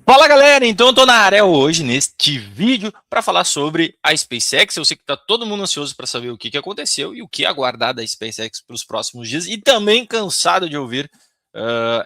Fala galera, então eu tô na área hoje neste vídeo para falar sobre a SpaceX. Eu sei que tá todo mundo ansioso para saber o que aconteceu e o que aguardar da SpaceX para os próximos dias e também cansado de ouvir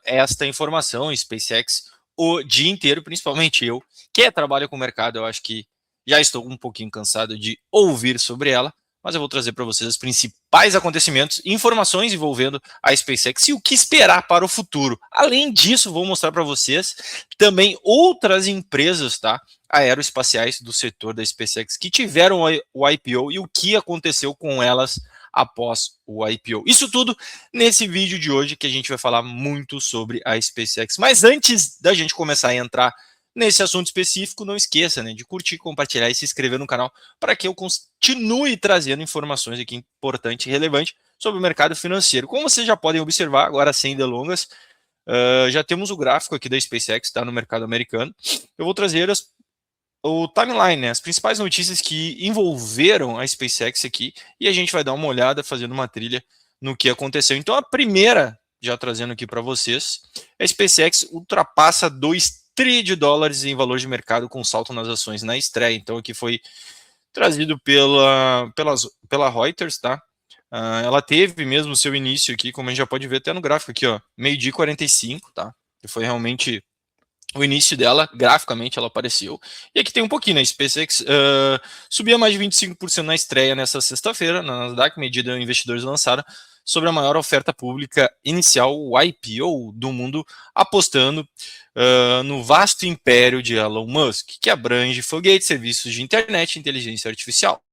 esta informação. SpaceX o dia inteiro, principalmente eu, que trabalho com o mercado, eu acho que já estou um pouquinho cansado de ouvir sobre ela, mas eu vou trazer para vocês os principais acontecimentos e informações envolvendo a SpaceX e o que esperar para o futuro. Além disso, vou mostrar para vocês também outras empresas, tá, aeroespaciais do setor da SpaceX que tiveram o IPO e o que aconteceu com elas após o IPO. Isso tudo nesse vídeo de hoje que a gente vai falar muito sobre a SpaceX. Mas antes da gente começar a entrar nesse assunto específico, não esqueça, né, de curtir, compartilhar e se inscrever no canal para que eu continue trazendo informações aqui importantes e relevantes sobre o mercado financeiro. Como vocês já podem observar, agora sem delongas, já temos o gráfico aqui da SpaceX, está no mercado americano. Eu vou trazer o timeline, né, as principais notícias que envolveram a SpaceX aqui, e a gente vai dar uma olhada, fazendo uma trilha no que aconteceu. Então, a primeira, já trazendo aqui para vocês, a SpaceX ultrapassa 2 trilhões de dólares em valor de mercado com salto nas ações na estreia. Então, aqui foi trazido pela Reuters, tá? Ela teve mesmo seu início aqui, como a gente já pode ver até no gráfico aqui, ó, meio-dia 45, tá? Que foi realmente o início dela, graficamente ela apareceu. E aqui tem um pouquinho, né? SpaceX subia mais de 25% na estreia nessa sexta-feira, na Nasdaq, medida investidores lançaram sobre a maior oferta pública inicial, o IPO do mundo, apostando no vasto império de Elon Musk, que abrange foguetes, serviços de internet e inteligência artificial.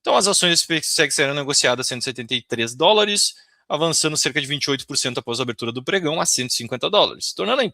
Então, as ações da SpaceX eram negociadas a 173 dólares, avançando cerca de 28% após a abertura do pregão a 150 dólares, tornando a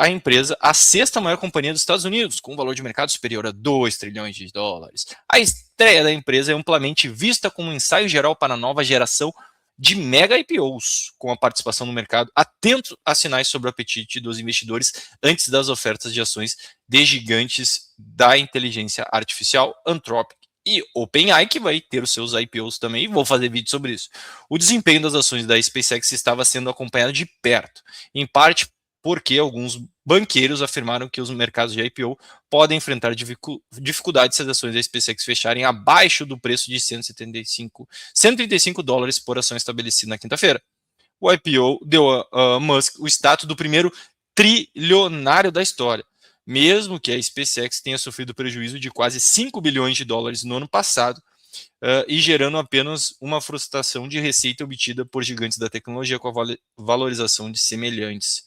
empresa a sexta maior companhia dos Estados Unidos, com um valor de mercado superior a 2 trilhões de dólares. A estreia da empresa é amplamente vista como um ensaio geral para a nova geração de mega IPOs, com a participação no mercado atento a sinais sobre o apetite dos investidores antes das ofertas de ações de gigantes da inteligência artificial, Anthropic e OpenAI, que vai ter os seus IPOs também, e vou fazer vídeo sobre isso. O desempenho das ações da SpaceX estava sendo acompanhado de perto, em parte porque alguns banqueiros afirmaram que os mercados de IPO podem enfrentar dificuldades se as ações da SpaceX fecharem abaixo do preço de 135 dólares por ação estabelecido na quinta-feira. O IPO deu a Musk o status do primeiro trilionário da história, mesmo que a SpaceX tenha sofrido prejuízo de quase 5 bilhões de dólares no ano passado, e gerando apenas uma frustração de receita obtida por gigantes da tecnologia com a valorização de semelhantes.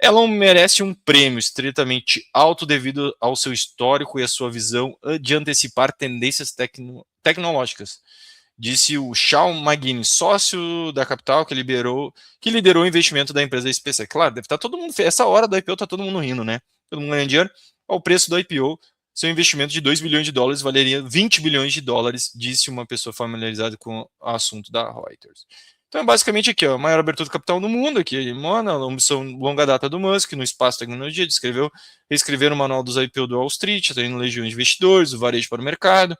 Ela merece um prêmio estritamente alto devido ao seu histórico e à sua visão de antecipar tendências tecnológicas, disse o Sean McGuinness, sócio da Capital, que liderou o investimento da empresa SpaceX. Claro, deve estar todo mundo, essa hora do IPO está todo mundo rindo, né? Todo mundo ganhando dinheiro. Ao preço do IPO, seu investimento de 2 bilhões de dólares valeria 20 bilhões de dólares, disse uma pessoa familiarizada com o assunto da Reuters. Então é basicamente aqui, ó, a maior abertura do capital no mundo, aqui, Mona, a ambição longa data do Musk, no espaço tecnologia, reescrever o manual dos IPO do Wall Street, atraindo legiões de investidores, o varejo para o mercado.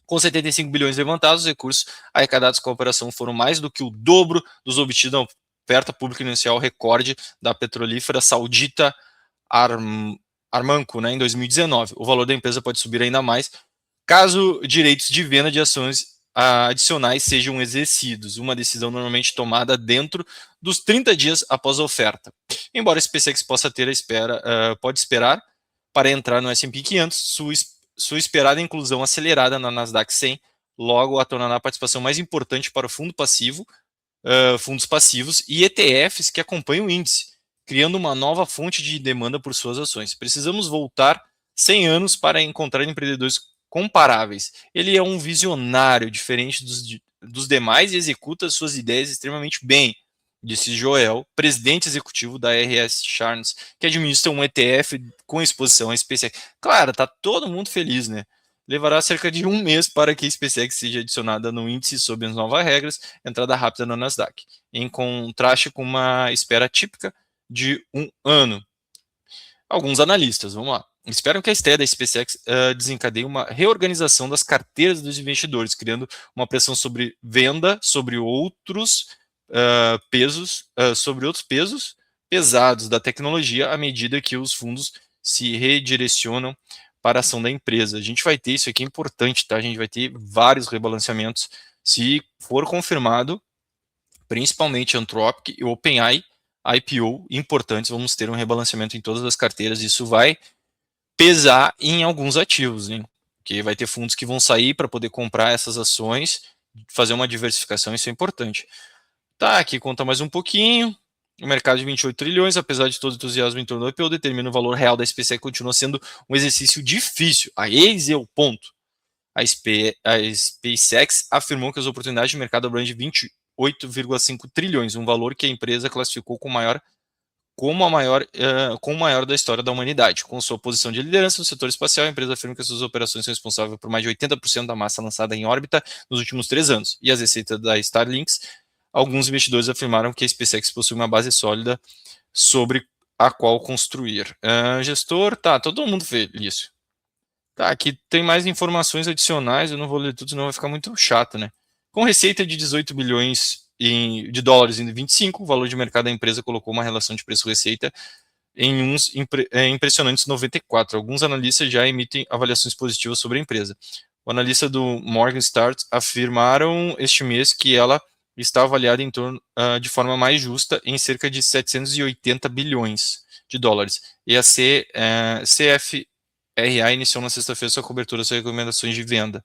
Com 75 bilhões levantados, os recursos arrecadados com a operação foram mais do que o dobro dos obtidos na oferta pública inicial recorde da petrolífera saudita Armanco, né, em 2019. O valor da empresa pode subir ainda mais caso direitos de venda de ações adicionais sejam exercidos, uma decisão normalmente tomada dentro dos 30 dias após a oferta. Embora a SpaceX possa ter pode esperar para entrar no S&P 500, sua esperada inclusão acelerada na Nasdaq 100 logo a tornará a participação mais importante para o fundo passivo, fundos passivos e ETFs que acompanham o índice, criando uma nova fonte de demanda por suas ações. Precisamos voltar 100 anos para encontrar empreendedores comparáveis. Ele é um visionário diferente dos demais e executa suas ideias extremamente bem, disse Joel, presidente executivo da RS Charles, que administra um ETF com exposição à SpaceX. Claro, tá todo mundo feliz, né? Levará cerca de um mês para que a SpaceX seja adicionada no índice sob as novas regras, entrada rápida na Nasdaq, em contraste com uma espera típica de um ano. Alguns analistas, vamos lá, esperam que a estreia da SpaceX desencadeie uma reorganização das carteiras dos investidores, criando uma pressão sobre venda sobre outros pesos, pesados da tecnologia à medida que os fundos se redirecionam para a ação da empresa. A gente vai ter, isso aqui é importante, tá? A gente vai ter vários rebalanceamentos se for confirmado, principalmente Anthropic e OpenAI, IPO importantes, vamos ter um rebalanceamento em todas as carteiras, isso vai pesar em alguns ativos, hein? Porque vai ter fundos que vão sair para poder comprar essas ações, fazer uma diversificação, isso é importante. Tá, aqui conta mais um pouquinho. O mercado de 28 trilhões, apesar de todo o entusiasmo em torno do IPO, determina o valor real da SpaceX continua sendo um exercício difícil. Esse é o ponto. A SpaceX afirmou que as oportunidades de mercado abrangem 28,5 trilhões, um valor que a empresa classificou como o maior da história da humanidade. Com sua posição de liderança no setor espacial, a empresa afirma que suas operações são responsáveis por mais de 80% da massa lançada em órbita nos últimos 3 anos. E as receitas da Starlink, alguns investidores afirmaram que a SpaceX possui uma base sólida sobre a qual construir. Gestor, tá, todo mundo fez isso. Tá, aqui tem mais informações adicionais, eu não vou ler tudo, senão vai ficar muito chato, né? Com receita de 18 bilhões de dólares em 25, o valor de mercado da empresa colocou uma relação de preço-receita em uns impressionantes 94. Alguns analistas já emitem avaliações positivas sobre a empresa. O analista do Morgan Stanley afirmaram este mês que ela está avaliada em torno de forma mais justa em cerca de 780 bilhões de dólares. E a CFRA iniciou na sexta-feira sua cobertura das recomendações de venda.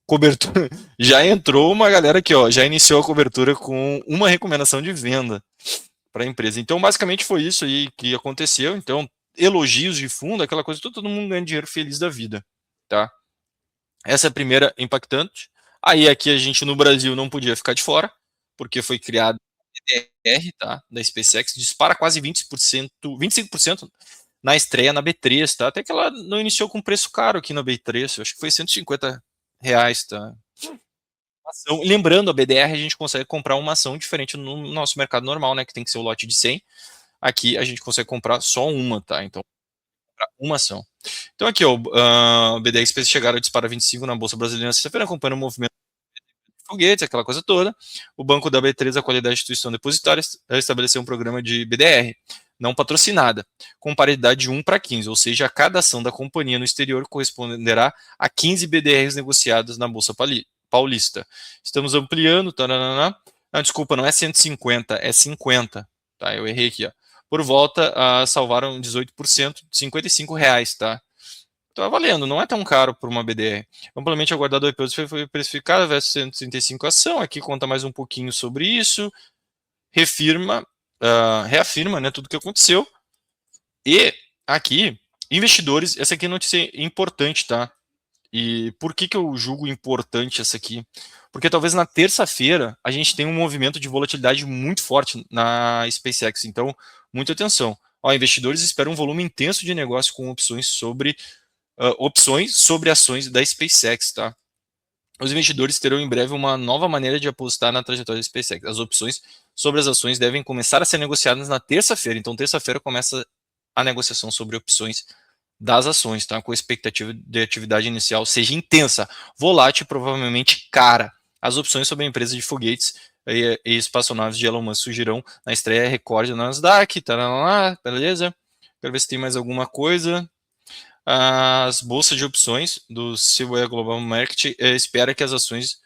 Cobertura. Já entrou uma galera aqui, ó, já iniciou a cobertura com uma recomendação de venda para a empresa. Então, basicamente foi isso aí que aconteceu. Então, elogios de fundo, aquela coisa, todo mundo ganha dinheiro feliz da vida, tá? Essa é a primeira impactante. Aí aqui a gente no Brasil não podia ficar de fora, porque foi criado a BDR, tá, da SpaceX, dispara quase 20%, 25% na estreia na B3, tá? Até que ela não iniciou com preço caro aqui na B3, acho que foi R$ 150, tá? Ação. Lembrando, a BDR a gente consegue comprar uma ação diferente no nosso mercado normal, né? Que tem que ser o lote de 100. Aqui a gente consegue comprar só uma, tá? Então, uma ação. Então aqui, ó, o BDR chegaram a disparar 25 na Bolsa Brasileira na sexta-feira, acompanhando o movimento de foguetes, aquela coisa toda. O banco da B3, a qualidade da instituição depositária, estabeleceu um programa de BDR, não patrocinada, com paridade de 1 para 15, ou seja, a cada ação da companhia no exterior corresponderá a 15 BDRs negociados na Bolsa Paulista. Estamos ampliando, taranana. Desculpa, não é 150, é 50. Tá, eu errei aqui, ó. Por volta, salvaram 18%, R$ 55, tá? Tá valendo, não é tão caro por uma BDR. Amplamente aguardado o IPO foi precificado versus 135 ação. Aqui conta mais um pouquinho sobre isso. Reafirma, né, tudo que aconteceu. E aqui, investidores, essa aqui é notícia importante, tá? E por que eu julgo importante essa aqui? Porque talvez na terça-feira a gente tenha um movimento de volatilidade muito forte na SpaceX. Então, muita atenção. Ó, investidores esperam um volume intenso de negócio com opções sobre ações da SpaceX, tá? Os investidores terão em breve uma nova maneira de apostar na trajetória da SpaceX. As opções sobre as ações devem começar a ser negociadas na terça-feira. Então, terça-feira começa a negociação sobre opções das ações, tá? Com a expectativa de atividade inicial seja intensa, volátil e provavelmente cara. As opções sobre a empresa de foguetes e espaçonaves de Elon Musk surgirão na estreia recorde na Nasdaq, beleza? Quero ver se tem mais alguma coisa. As bolsas de opções do Cboe Global Market espera que as opções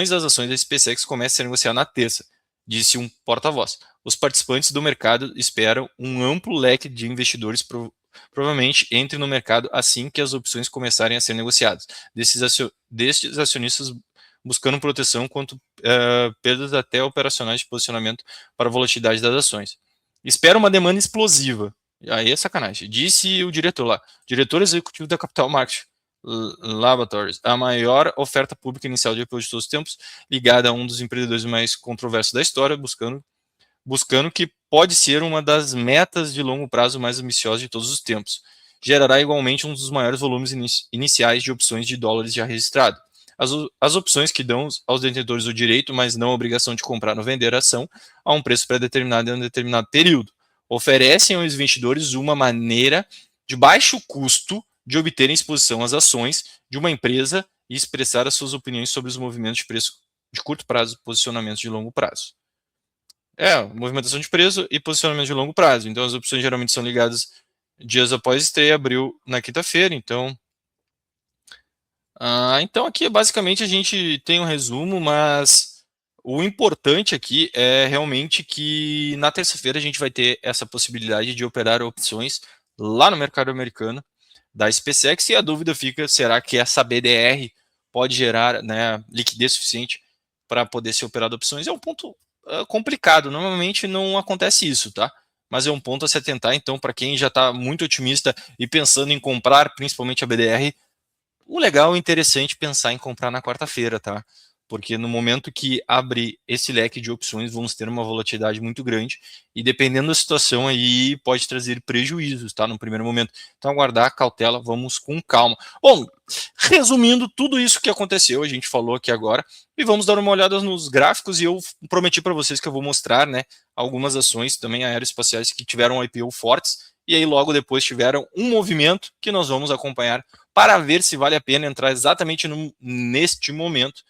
das ações da SpaceX comecem a negociar na terça, disse um porta-voz. Os participantes do mercado esperam um amplo leque de investidores provavelmente entre no mercado assim que as opções começarem a ser negociadas. Destes acionistas buscando proteção contra perdas até operacionais de posicionamento para a volatilidade das ações. Espera uma demanda explosiva. Aí é sacanagem. Disse o diretor lá, diretor executivo da Capital Market Laboratories, a maior oferta pública inicial de IPO de todos os tempos, ligada a um dos empreendedores mais controversos da história, buscando que pode ser uma das metas de longo prazo mais ambiciosas de todos os tempos. Gerará igualmente um dos maiores volumes iniciais de opções de dólares já registrado. As opções que dão aos detentores o direito, mas não a obrigação de comprar ou vender a ação a um preço pré-determinado em um determinado período, oferecem aos investidores uma maneira de baixo custo de obterem exposição às ações de uma empresa e expressar as suas opiniões sobre os movimentos de preço de curto prazo e posicionamentos de longo prazo. movimentação de preço e posicionamento de longo prazo. Então, as opções geralmente são ligadas dias após estreia, abriu na quinta-feira. Então aqui basicamente a gente tem um resumo, mas o importante aqui é realmente que na terça-feira a gente vai ter essa possibilidade de operar opções lá no mercado americano da SpaceX e a dúvida fica, será que essa BDR pode gerar, né, liquidez suficiente para poder ser operado opções? É um ponto complicado, normalmente não acontece isso, tá? Mas é um ponto a se atentar, então, para quem já está muito otimista e pensando em comprar, principalmente a BDR, o legal e interessante pensar em comprar na quarta-feira, tá? Porque no momento que abre esse leque de opções, vamos ter uma volatilidade muito grande e dependendo da situação aí pode trazer prejuízos, tá? No primeiro momento. Então aguardar, cautela, vamos com calma. Bom, resumindo tudo isso que aconteceu, a gente falou aqui agora e vamos dar uma olhada nos gráficos e eu prometi para vocês que eu vou mostrar, né, algumas ações também aeroespaciais que tiveram IPO fortes e aí logo depois tiveram um movimento que nós vamos acompanhar para ver se vale a pena entrar exatamente neste momento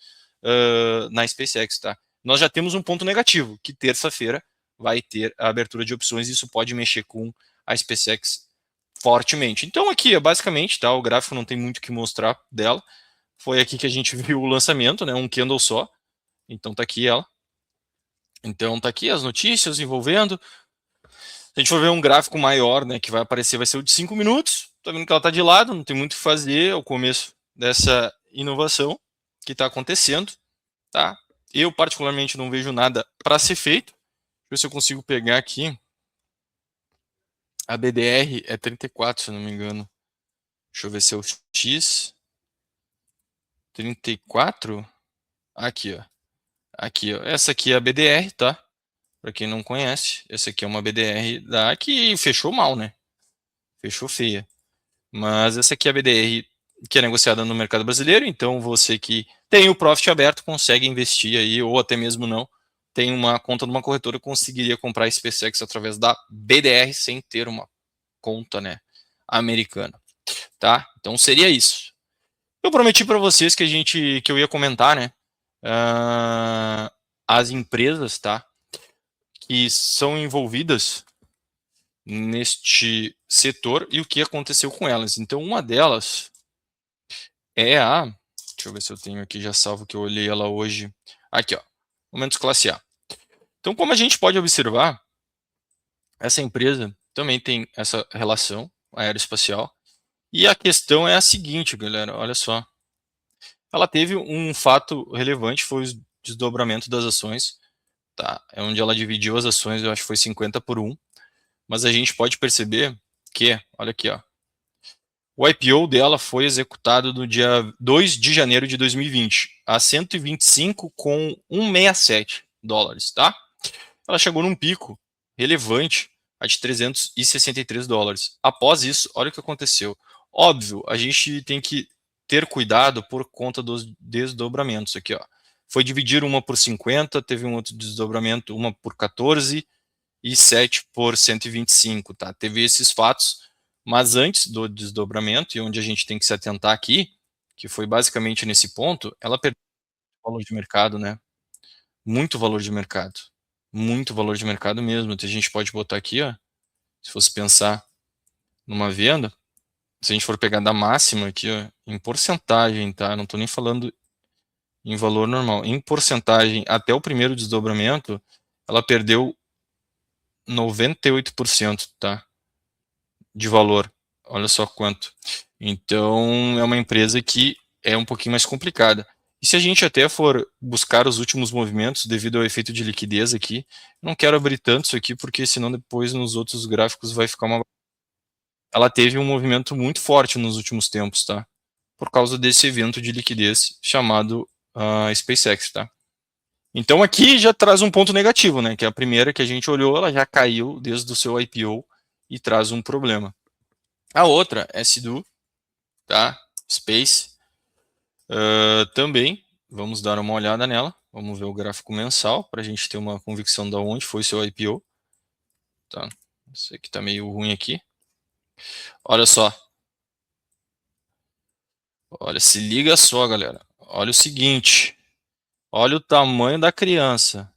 na SpaceX, tá? Nós já temos um ponto negativo, que terça-feira vai ter a abertura de opções e isso pode mexer com a SpaceX fortemente. Então aqui, basicamente, tá? O gráfico não tem muito o que mostrar dela. Foi aqui que a gente viu o lançamento, né? Um candle só. Então tá aqui ela. Então tá aqui as notícias envolvendo. Se a gente for ver um gráfico maior, né, que vai aparecer, vai ser o de 5 minutos. Tá vendo que ela está de lado, não tem muito o que fazer, é o começo dessa inovação que está acontecendo, tá? Eu, particularmente, não vejo nada para ser feito. Deixa eu ver se eu consigo pegar aqui. A BDR é 34, se eu não me engano. Deixa eu ver se é o X. 34? Aqui, ó. Aqui, ó. Essa aqui é a BDR, tá? Para quem não conhece, essa aqui é uma BDR da que fechou mal, né? Fechou feia. Mas essa aqui é a BDR que é negociada no mercado brasileiro, então você que tem o profit aberto consegue investir aí, ou até mesmo não, tem uma conta numa corretora, conseguiria comprar a SpaceX através da BDR sem ter uma conta, né, americana, tá? Então seria isso. Eu prometi para vocês que eu ia comentar, né, as empresas, tá, que são envolvidas neste setor e o que aconteceu com elas. Então uma delas é a. Deixa eu ver se eu tenho aqui já salvo que eu olhei ela hoje. Aqui, ó. Momentos classe A. Então, como a gente pode observar, essa empresa também tem essa relação aeroespacial. E a questão é a seguinte, galera, olha só. Ela teve um fato relevante, foi o desdobramento das ações, tá? É onde ela dividiu as ações, eu acho que foi 50-1. Mas a gente pode perceber que, olha aqui, ó. O IPO dela foi executado no dia 2 de janeiro de 2020, a 125,167 dólares, tá? Ela chegou num pico relevante a de 363 dólares. Após isso, olha o que aconteceu. Óbvio, a gente tem que ter cuidado por conta dos desdobramentos aqui, ó. Foi dividir uma por 50, teve um outro desdobramento, uma por 14 e 7 por 125, tá? Teve esses fatos, mas antes do desdobramento, e onde a gente tem que se atentar aqui, que foi basicamente nesse ponto, ela perdeu valor de mercado, né? Muito valor de mercado. Muito valor de mercado mesmo. A gente pode botar aqui, ó, se fosse pensar numa venda, se a gente for pegar da máxima aqui, ó, em porcentagem, tá? Não estou nem falando em valor normal. Em porcentagem, até o primeiro desdobramento, ela perdeu 98%, tá? De valor. Olha só quanto. Então, é uma empresa que é um pouquinho mais complicada. E se a gente até for buscar os últimos movimentos, devido ao efeito de liquidez aqui, não quero abrir tanto isso aqui, porque senão depois nos outros gráficos vai ficar uma. Ela teve um movimento muito forte nos últimos tempos, tá? Por causa desse evento de liquidez chamado SpaceX, tá? Então aqui já traz um ponto negativo, né? Que é a primeira que a gente olhou, ela já caiu desde o seu IPO e traz um problema. A outra é Sidu, tá? Space. Também, vamos dar uma olhada nela. Vamos ver o gráfico mensal para a gente ter uma convicção de onde foi seu IPO. Tá? Isso aqui está meio ruim aqui. Olha só. Olha, se liga só, galera. Olha o seguinte. Olha o tamanho da criança.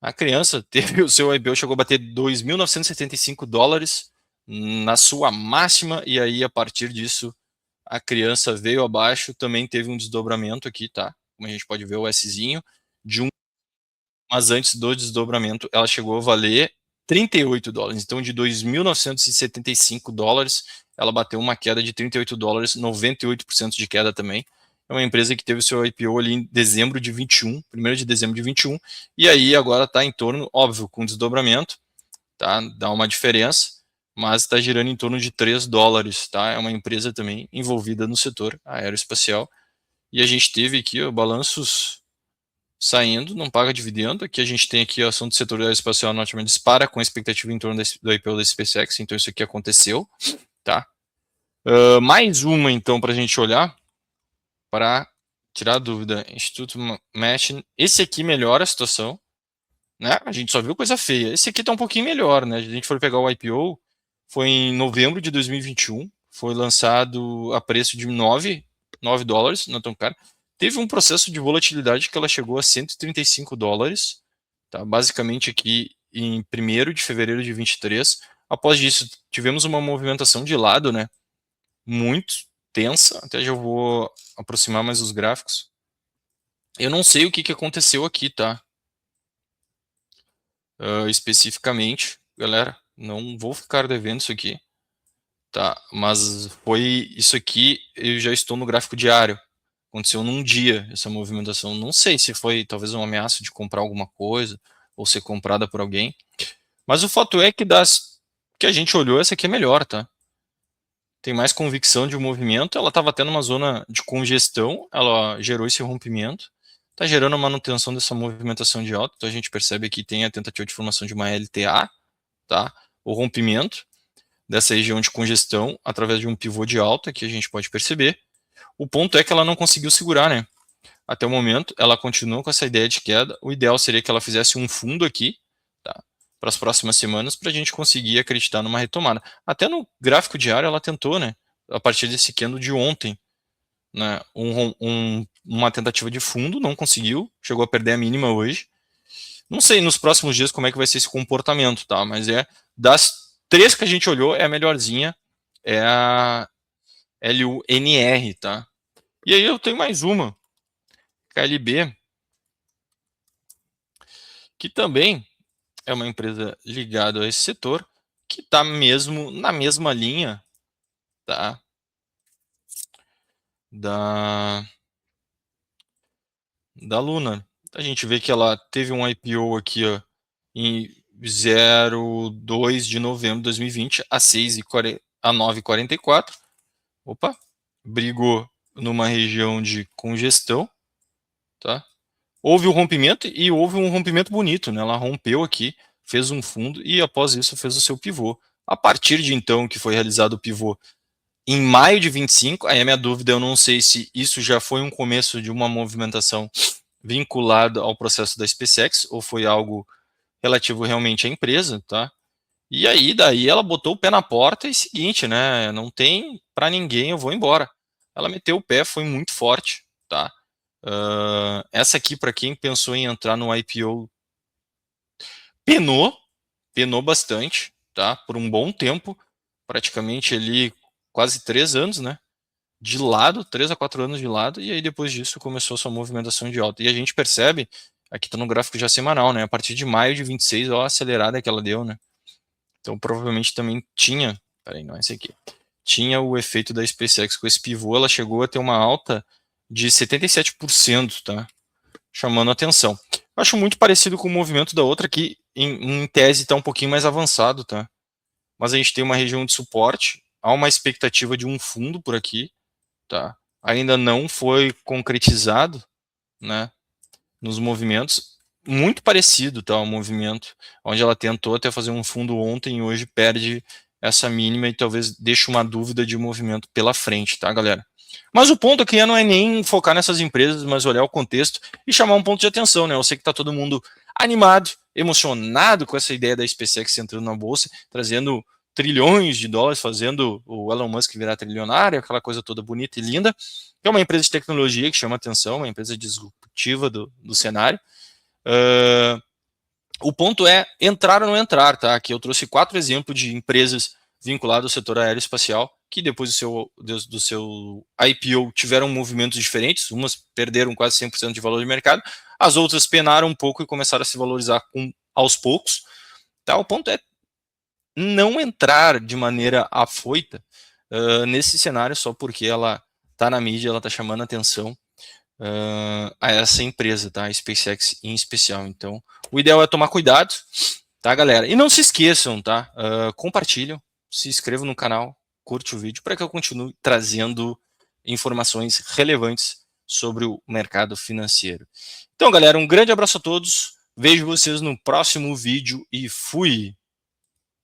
A criança teve o seu IPO, chegou a bater $2.975 na sua máxima, e aí a partir disso a criança veio abaixo, também teve um desdobramento aqui, tá? Como a gente pode ver o Szinho, de um, mas antes do desdobramento ela chegou a valer $38. Então de $2.975 ela bateu uma queda de $38, 98% de queda também. É uma empresa que teve o seu IPO ali em dezembro de 21, 1º de dezembro de 21, e aí agora está em torno, óbvio, com desdobramento, tá? Dá uma diferença, mas está girando em torno de $3, tá? É uma empresa também envolvida no setor aeroespacial. E a gente teve aqui ó, balanços saindo, não paga dividendo. Aqui a gente tem aqui a ação do setor aeroespacial norte-americano dispara com a expectativa em torno do IPO da SpaceX, então isso aqui aconteceu, tá? Mais uma então para a gente olhar, para tirar a dúvida, Instituto Matching, esse aqui melhora a situação, né? A gente só viu coisa feia. Esse aqui tá um pouquinho melhor, né? Se a gente for pegar o IPO, foi em novembro de 2021, foi lançado a preço de $9, não é tão caro. Teve um processo de volatilidade que ela chegou a $135, tá? Basicamente aqui em 1º de fevereiro de 23. Após isso, tivemos uma movimentação de lado, né? Muito tensa, até já vou aproximar mais os gráficos. Eu não sei o que aconteceu aqui, tá? Especificamente, galera, não vou ficar devendo isso aqui, tá? Mas foi isso aqui, eu já estou no gráfico diário. Aconteceu num dia essa movimentação. Não sei se foi talvez uma ameaça de comprar alguma coisa ou ser comprada por alguém. Mas o fato é que das que a gente olhou, essa aqui é melhor, tá? Tem mais convicção de movimento. Ela estava tendo uma zona de congestão, ela gerou esse rompimento. Está gerando a manutenção dessa movimentação de alta. Então a gente percebe que tem a tentativa de formação de uma LTA, tá? O rompimento dessa região de congestão através de um pivô de alta que a gente pode perceber. O ponto é que ela não conseguiu segurar, né? Até o momento, ela continua com essa ideia de queda. O ideal seria que ela fizesse um fundo aqui, tá? Para as próximas semanas, para a gente conseguir acreditar numa retomada. Até no gráfico diário ela tentou, né? A partir desse candle de ontem, né? Uma tentativa de fundo, não conseguiu, chegou a perder a mínima hoje. Não sei nos próximos dias como é que vai ser esse comportamento, tá? Mas é das três que a gente olhou, é a melhorzinha, é a LUNR, tá? E aí eu tenho mais uma, KLB, que também é uma empresa ligada a esse setor, que está mesmo na mesma linha, tá? Da Luna. A gente vê que ela teve um IPO aqui ó, em 02 de novembro de 2020 a 9,44. Opa, brigou numa região de congestão, tá? Houve um rompimento e houve um rompimento bonito, né? Ela rompeu aqui, fez um fundo e após isso fez o seu pivô. A partir de então que foi realizado o pivô em maio de 25, aí a minha dúvida, eu não sei se isso já foi um começo de uma movimentação vinculada ao processo da SpaceX ou foi algo relativo realmente à empresa, tá? E aí, daí ela botou o pé na porta e seguinte, né? Não tem para ninguém, eu vou embora. Ela meteu o pé, foi muito forte, tá? Essa aqui, para quem pensou em entrar no IPO, penou bastante, tá? Por um bom tempo, praticamente ali quase 3 anos, né? De lado, 3 a 4 anos de lado, e aí depois disso começou a sua movimentação de alta. E a gente percebe, aqui está no gráfico já semanal, né? A partir de maio de 26, ó, a acelerada que ela deu, né? Então provavelmente também tinha, peraí, não é esse aqui, tinha o efeito da SpaceX com esse pivô, ela chegou a ter uma alta de 77%, tá? Chamando a atenção. Eu acho muito parecido com o movimento da outra, que em tese está um pouquinho mais avançado, tá? Mas a gente tem uma região de suporte, há uma expectativa de um fundo por aqui, tá? Ainda não foi concretizado, né? Nos movimentos, muito parecido, tá? O movimento, onde ela tentou até fazer um fundo ontem e hoje perde essa mínima e talvez deixe uma dúvida de movimento pela frente, tá, galera? Mas o ponto aqui não é nem focar nessas empresas, mas olhar o contexto e chamar um ponto de atenção, né? Eu sei que tá todo mundo animado, emocionado com essa ideia da SpaceX entrando na bolsa, trazendo trilhões de dólares, fazendo o Elon Musk virar trilionário, aquela coisa toda bonita e linda. É uma empresa de tecnologia que chama atenção, uma empresa disruptiva do cenário. O ponto é entrar ou não entrar, tá? Aqui eu trouxe 4 exemplos de empresas vinculadas ao setor aeroespacial que depois do seu IPO tiveram movimentos diferentes, umas perderam quase 100% de valor de mercado, as outras penaram um pouco e começaram a se valorizar aos poucos. Tá? O ponto é não entrar de maneira afoita nesse cenário só porque ela está na mídia, ela está chamando atenção a essa empresa, tá? A SpaceX em especial. Então, o ideal é tomar cuidado, tá, galera? E não se esqueçam, tá? Compartilham, se inscrevam no canal, curte o vídeo para que eu continue trazendo informações relevantes sobre o mercado financeiro. Então, galera, um grande abraço a todos. Vejo vocês no próximo vídeo e fui!